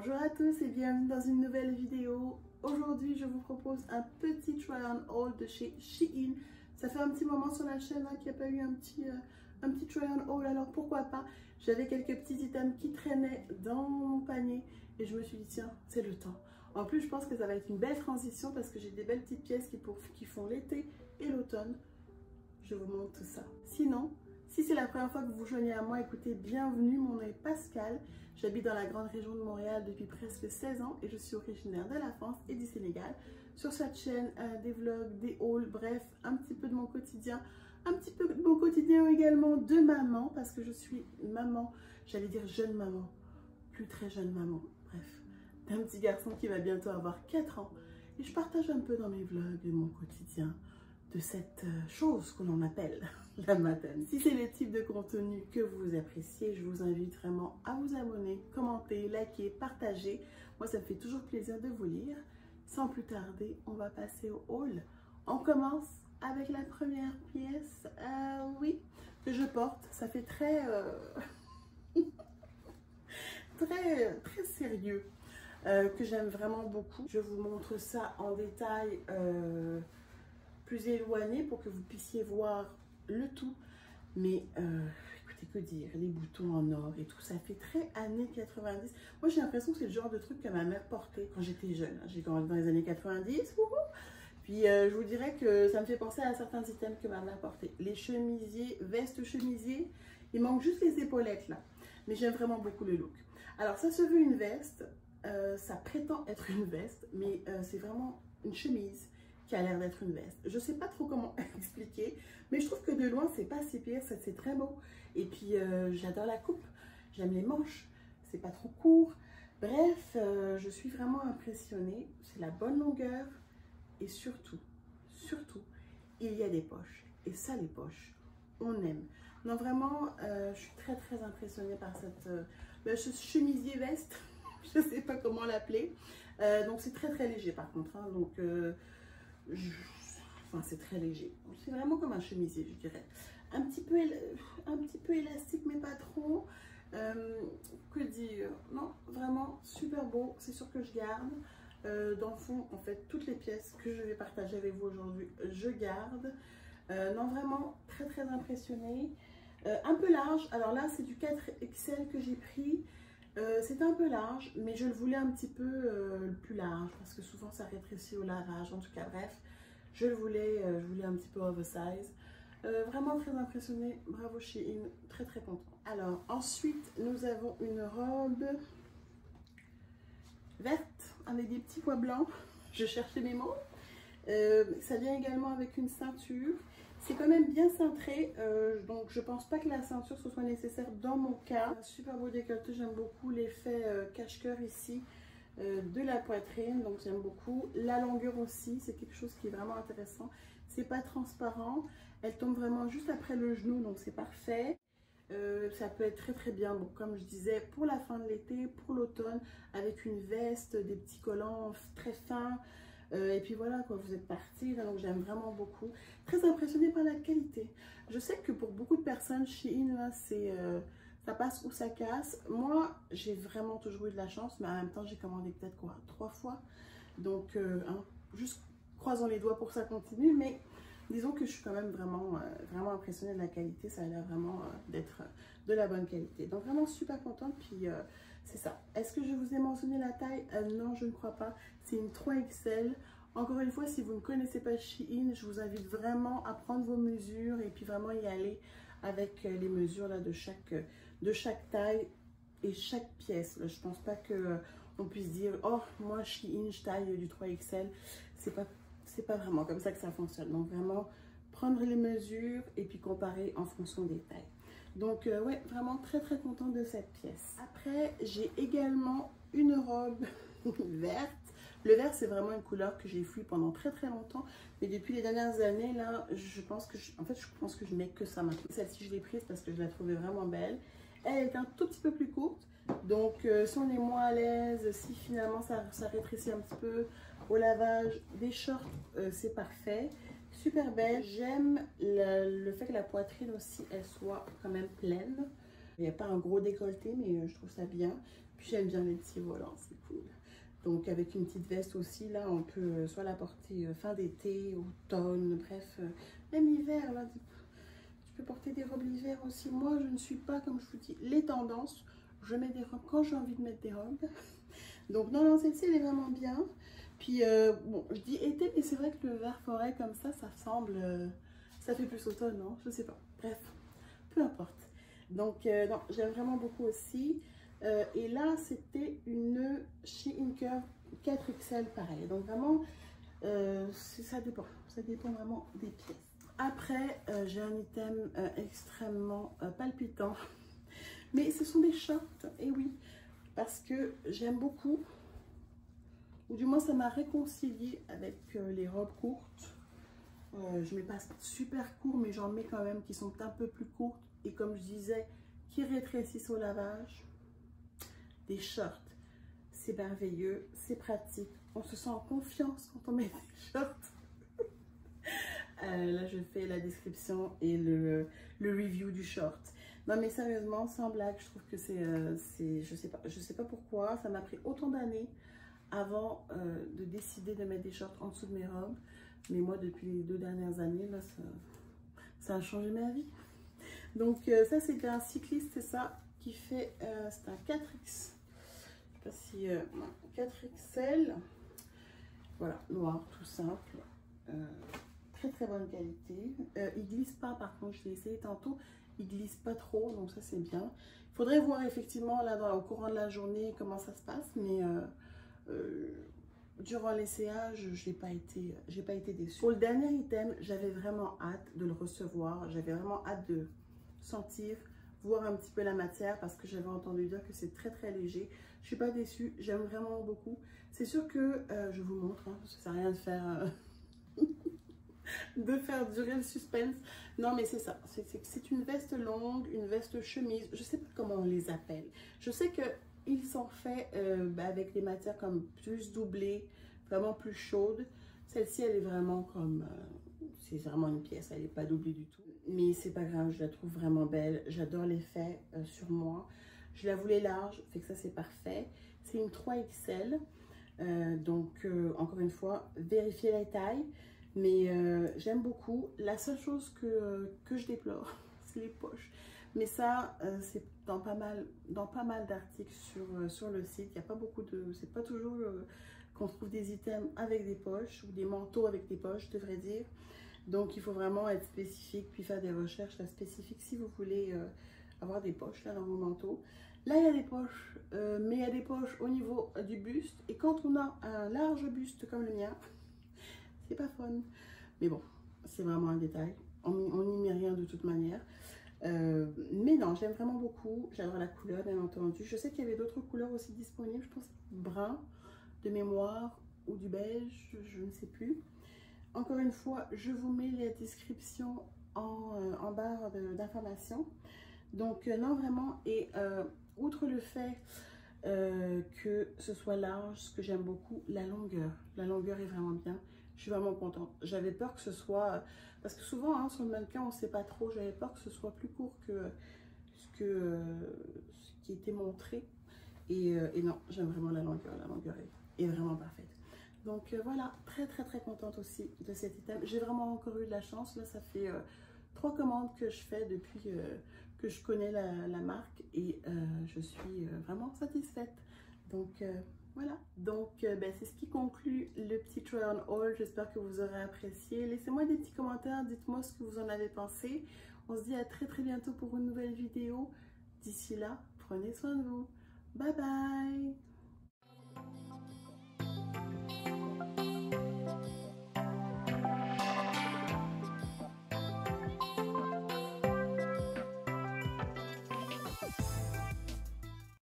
Bonjour à tous et bienvenue dans une nouvelle vidéo. Aujourd'hui, je vous propose un petit try on haul de chez Shein. Ça fait un petit moment sur la chaîne qu'il n'y a pas eu un petit try on haul, alors pourquoi pas. J'avais quelques petits items qui traînaient dans mon panier et je me suis dit tiens, c'est le temps. En plus, je pense que ça va être une belle transition parce que j'ai des belles petites pièces qui font l'été et l'automne. Je vous montre tout ça. Sinon, si c'est la première fois que vous vous joignez à moi, écoutez, bienvenue, mon nom est Pascal. J'habite dans la grande région de Montréal depuis presque 16 ans et je suis originaire de la France et du Sénégal. Sur cette chaîne, des vlogs, des hauls, bref, un petit peu de mon quotidien, un petit peu de mon quotidien également de maman parce que je suis maman, j'allais dire jeune maman, plus très jeune maman, bref, d'un petit garçon qui va bientôt avoir 4 ans et je partage un peu dans mes vlogs mon quotidien de cette chose que l'on appelle la maternité. Si c'est le type de contenu que vous appréciez, je vous invite vraiment à vous abonner, commenter, liker, partager. Moi, ça me fait toujours plaisir de vous lire. Sans plus tarder, on va passer au haul. On commence avec la première pièce, oui, que je porte. Ça fait très, très sérieux, que j'aime vraiment beaucoup. Je vous montre ça en détail plus éloigné pour que vous puissiez voir le tout. Mais écoutez, que dire, les boutons en or et tout, ça fait très années 90. Moi, j'ai l'impression que c'est le genre de truc que ma mère portait quand j'étais jeune. J'ai grandi dans les années 90. Wouhou. Puis je vous dirais que ça me fait penser à certains items que ma mère portait. Les chemisiers, vestes chemisiers, il manque juste les épaulettes là. Mais j'aime vraiment beaucoup le look. Alors ça se veut une veste, ça prétend être une veste, mais c'est vraiment une chemise qui a l'air d'être une veste. Je sais pas trop comment expliquer, mais je trouve que de loin, c'est pas si pire, c'est très beau. Et puis, j'adore la coupe, j'aime les manches, c'est pas trop court. Bref, je suis vraiment impressionnée. C'est la bonne longueur et surtout, il y a des poches. Et ça, les poches, on aime. Non, vraiment, je suis très, très impressionnée par cette chemisier veste. Je sais pas comment l'appeler. Donc, c'est très, très léger par contre. Hein, donc, enfin, c'est très léger. C'est vraiment comme un chemisier, je dirais. Un petit peu élastique, mais pas trop. Que dire? Non, vraiment super beau. C'est sûr que je garde. Dans le fond, en fait, toutes les pièces que je vais partager avec vous aujourd'hui, je garde. Non, vraiment très très impressionnée. Un peu large. Alors là, c'est du 4XL que j'ai pris. C'était un peu large, mais je le voulais un petit peu plus large parce que souvent ça rétrécit au lavage. En tout cas, bref, je voulais un petit peu oversize. Vraiment très impressionnée. Bravo Shein, très très content. Alors ensuite, nous avons une robe verte avec des petits pois blancs. Je cherchais mes mots. Ça vient également avec une ceinture. C'est quand même bien cintré, donc je pense pas que la ceinture ce soit nécessaire dans mon cas. Super beau décolleté, j'aime beaucoup l'effet cache-cœur ici de la poitrine, donc j'aime beaucoup. La longueur aussi, c'est quelque chose qui est vraiment intéressant. C'est pas transparent, elle tombe vraiment juste après le genou, donc c'est parfait. Ça peut être très très bien, bon, comme je disais, pour la fin de l'été, pour l'automne, avec une veste, des petits collants très fins. Et puis voilà, quoi, vous êtes partis, donc j'aime vraiment beaucoup. Très impressionnée par la qualité. Je sais que pour beaucoup de personnes, Shein, là, ça passe ou ça casse. Moi, j'ai vraiment toujours eu de la chance, mais en même temps, j'ai commandé peut-être quoi, 3 fois. Donc, hein, juste croisons les doigts pour que ça continue, mais disons que je suis quand même vraiment impressionnée de la qualité. Ça a l'air vraiment d'être de la bonne qualité. Donc, vraiment super contente, puis c'est ça. Est-ce que je vous ai mentionné la taille? Non, je ne crois pas. C'est une 3XL. Encore une fois, si vous ne connaissez pas Shein, je vous invite vraiment à prendre vos mesures et puis vraiment y aller avec les mesures là, de chaque taille et chaque pièce. Là, je pense pas que on puisse dire « Oh, moi, Shein, je taille du 3XL ». C'est pas vraiment comme ça que ça fonctionne. Donc, vraiment, prendre les mesures et puis comparer en fonction des tailles. Donc, ouais, vraiment très très contente de cette pièce. Après, j'ai également une robe verte. Le vert, c'est vraiment une couleur que j'ai fouillée pendant très très longtemps. Mais depuis les dernières années, là, je pense que je n'ai que ça maintenant. Celle-ci, je l'ai prise parce que je la trouvais vraiment belle. Elle est un tout petit peu plus courte. Donc, si on est moins à l'aise, si finalement ça rétrécit un petit peu au lavage des shorts, c'est parfait. Super belle. J'aime le fait que la poitrine aussi, elle soit quand même pleine. Il n'y a pas un gros décolleté, mais je trouve ça bien. Puis j'aime bien les petits volants, c'est cool. Donc avec une petite veste aussi, là, on peut soit la porter fin d'été, automne, bref, même hiver, là. Tu peux porter des robes l'hiver aussi. Moi, je ne suis pas, comme je vous dis, les tendances. Je mets des robes quand j'ai envie de mettre des robes. Donc non, non, celle-ci, elle est vraiment bien. Puis, bon, je dis été, mais c'est vrai que le vert forêt comme ça semble... ça fait plus automne, non? Je sais pas. Bref, peu importe. Donc, non, j'aime vraiment beaucoup aussi. Et là, c'était une chez Curve 4XL, pareil. Donc, vraiment, ça dépend. Ça dépend vraiment des pièces. Après, j'ai un item extrêmement palpitant. Mais ce sont des shorts, et oui. Parce que j'aime beaucoup, ou du moins ça m'a réconcilié avec les robes courtes. Je mets pas super court, mais j'en mets quand même qui sont un peu plus courtes. Et comme je disais, qui rétrécissent au lavage. Des shorts, c'est merveilleux, c'est pratique. On se sent en confiance quand on met des shorts. Là, je fais la description et le review du short. Non, mais sérieusement, sans blague, je trouve que je sais pas pourquoi, ça m'a pris autant d'années avant de décider de mettre des shorts en dessous de mes robes. Mais moi, depuis les 2 dernières années, là, ça a changé ma vie. Donc, ça, c'était un cycliste, c'est ça, qui fait, c'est un 4X. Je sais pas si, 4XL. Voilà, noir, tout simple. Très très bonne qualité. Il glisse pas, par contre, je l'ai essayé tantôt. Il glisse pas trop, donc ça c'est bien. Il faudrait voir effectivement là au courant de la journée comment ça se passe, mais durant l'essayage, j'ai pas été déçue. Pour le dernier item, j'avais vraiment hâte de le recevoir. J'avais vraiment hâte de sentir, voir un petit peu la matière parce que j'avais entendu dire que c'est très très léger. Je suis pas déçue, j'aime vraiment beaucoup. C'est sûr que je vous montre, hein, parce que ça sert à rien de faire de faire durer le suspense. Non, mais c'est ça. C'est une veste longue, une veste chemise. Je sais pas comment on les appelle. Je sais que ils sont faits avec des matières comme plus doublées, vraiment plus chaudes. Celle-ci, elle est vraiment comme... c'est vraiment une pièce, elle n'est pas doublée du tout. Mais c'est pas grave, je la trouve vraiment belle. J'adore l'effet sur moi. Je la voulais large, fait que ça, c'est parfait. C'est une 3XL. Donc, encore une fois, vérifiez la taille. Mais j'aime beaucoup. La seule chose que je déplore, c'est les poches. Mais ça, c'est dans pas mal d'articles sur le site. Il n'y a pas beaucoup de... C'est pas toujours qu'on trouve des items avec des poches ou des manteaux avec des poches, je devrais dire. Donc, il faut vraiment être spécifique puis faire des recherches là, spécifiques si vous voulez avoir des poches là, dans vos manteaux. Là, il y a des poches, mais il y a des poches au niveau du buste. Et quand on a un large buste comme le mien, c'est pas fun. Mais bon, c'est vraiment un détail. On n'y met rien de toute manière. Mais non, j'aime vraiment beaucoup. J'adore la couleur, bien entendu. Je sais qu'il y avait d'autres couleurs aussi disponibles. Je pense brun de mémoire ou du beige, je ne sais plus. Encore une fois, je vous mets les descriptions en barre d'informations. Donc, non, vraiment. Et outre le fait que ce soit large, ce que j'aime beaucoup, la longueur. La longueur est vraiment bien. Je suis vraiment contente. J'avais peur que ce soit... Parce que souvent, hein, sur le mannequin, on ne sait pas trop. J'avais peur que ce soit plus court que ce qui était montré. Et non, j'aime vraiment la longueur. La longueur est vraiment parfaite. Donc voilà, très très très contente aussi de cet item. J'ai vraiment encore eu de la chance. Là, ça fait 3 commandes que je fais depuis que je connais la marque. Et je suis vraiment satisfaite. Donc... voilà, donc c'est ce qui conclut le petit try on haul. J'espère que vous aurez apprécié. Laissez-moi des petits commentaires, dites-moi ce que vous en avez pensé. On se dit à très très bientôt pour une nouvelle vidéo. D'ici là, prenez soin de vous. Bye bye.